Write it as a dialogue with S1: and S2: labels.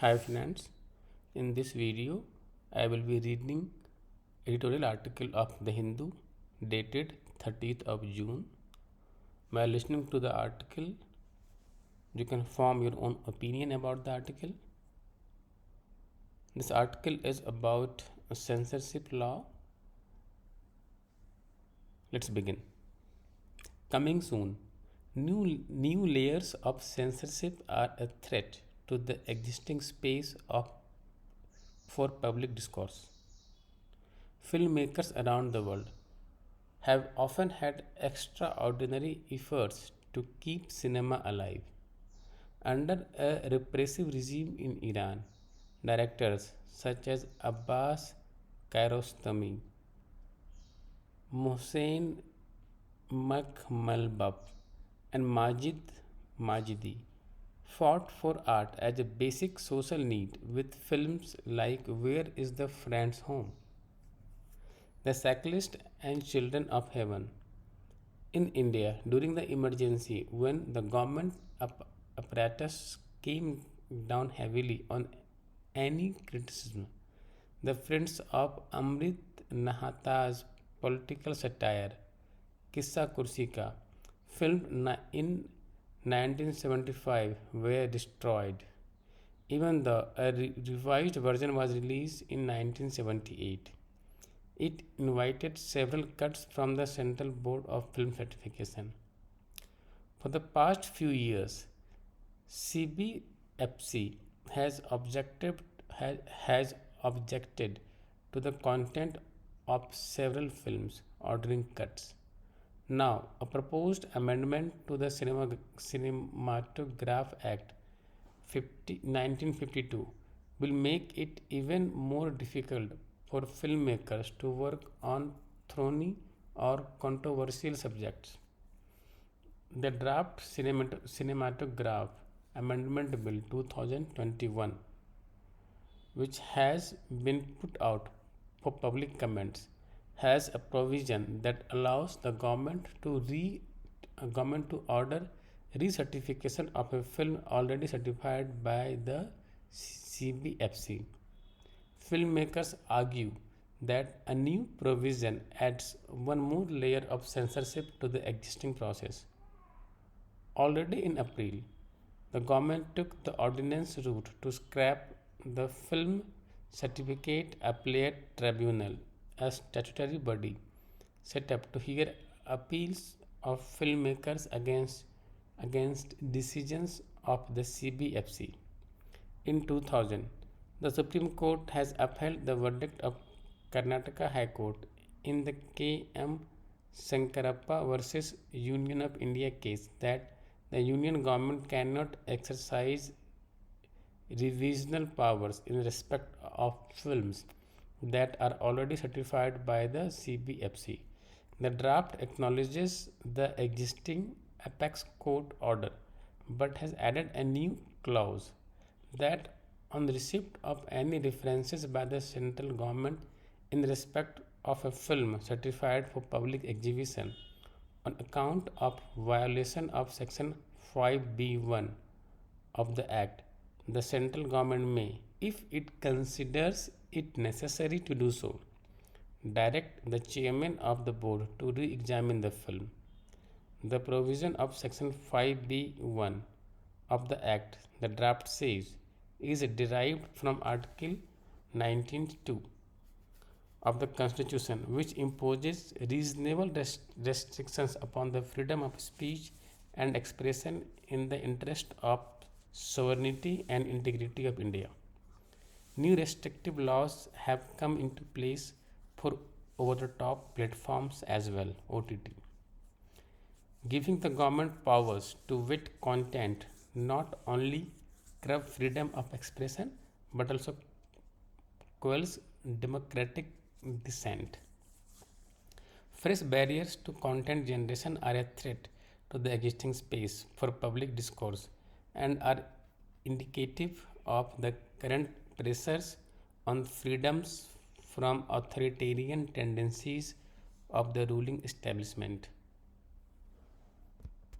S1: Hi friends, in this video I will be reading editorial article of The Hindu dated 30th of June. By listening to the article, you can form your own opinion about the article. This article is about a censorship law. Let's begin. Coming soon, new layers of censorship are a threat to the existing space of for public discourse. Filmmakers around the world have often had extraordinary efforts to keep cinema alive. Under a repressive regime in Iran, directors such as Abbas Kiarostami, Mohsen Makhmalbaf, and Majid Majidi fought for art as a basic social need with films like Where is the Friend's Home? The Cyclist and Children of Heaven. In India, during the emergency, when the government apparatus came down heavily on any criticism, the friends of Amrit Nahata's political satire, Kissa Kursi Ka, filmed in 1975, were destroyed, even though a revised version was released in 1978. It invited several cuts from the Central Board of Film Certification. For the past few years, CBFC has objected to the content of several films, ordering cuts. Now, a proposed amendment to the Cinematograph Act 1952 will make it even more difficult for filmmakers to work on thorny or controversial subjects. The draft Cinematograph Amendment Bill 2021, which has been put out for public comments, has a provision that allows the government to order recertification of a film already certified by the CBFC. Filmmakers argue that a new provision adds one more layer of censorship to the existing process. Already in April, the government took the ordinance route to scrap the Film Certificate Appellate Tribunal, a statutory body set up to hear appeals of filmmakers against decisions of the CBFC. In 2000, the Supreme Court has upheld the verdict of Karnataka High Court in the K.M. Shankarappa versus Union of India case that the union government cannot exercise revisional powers in respect of films that are already certified by the CBFC. The draft acknowledges the existing apex court order but has added a new clause that on the receipt of any references by the central government in respect of a film certified for public exhibition on account of violation of section 5B1 of the act, the central government may, if it considers it necessary to do so, direct the chairman of the board to re-examine the film. The provision of section 5B1 of the act, the draft says, is derived from article 19(2) of the Constitution, which imposes reasonable restrictions upon the freedom of speech and expression in the interest of sovereignty and integrity of India. New restrictive laws have come into place for over the top platforms as well, OTT, giving the government powers to vet content not only curb freedom of expression but also quells democratic dissent. Fresh barriers to content generation are a threat to the existing space for public discourse and are indicative of the current pressures on freedoms from authoritarian tendencies of the ruling establishment.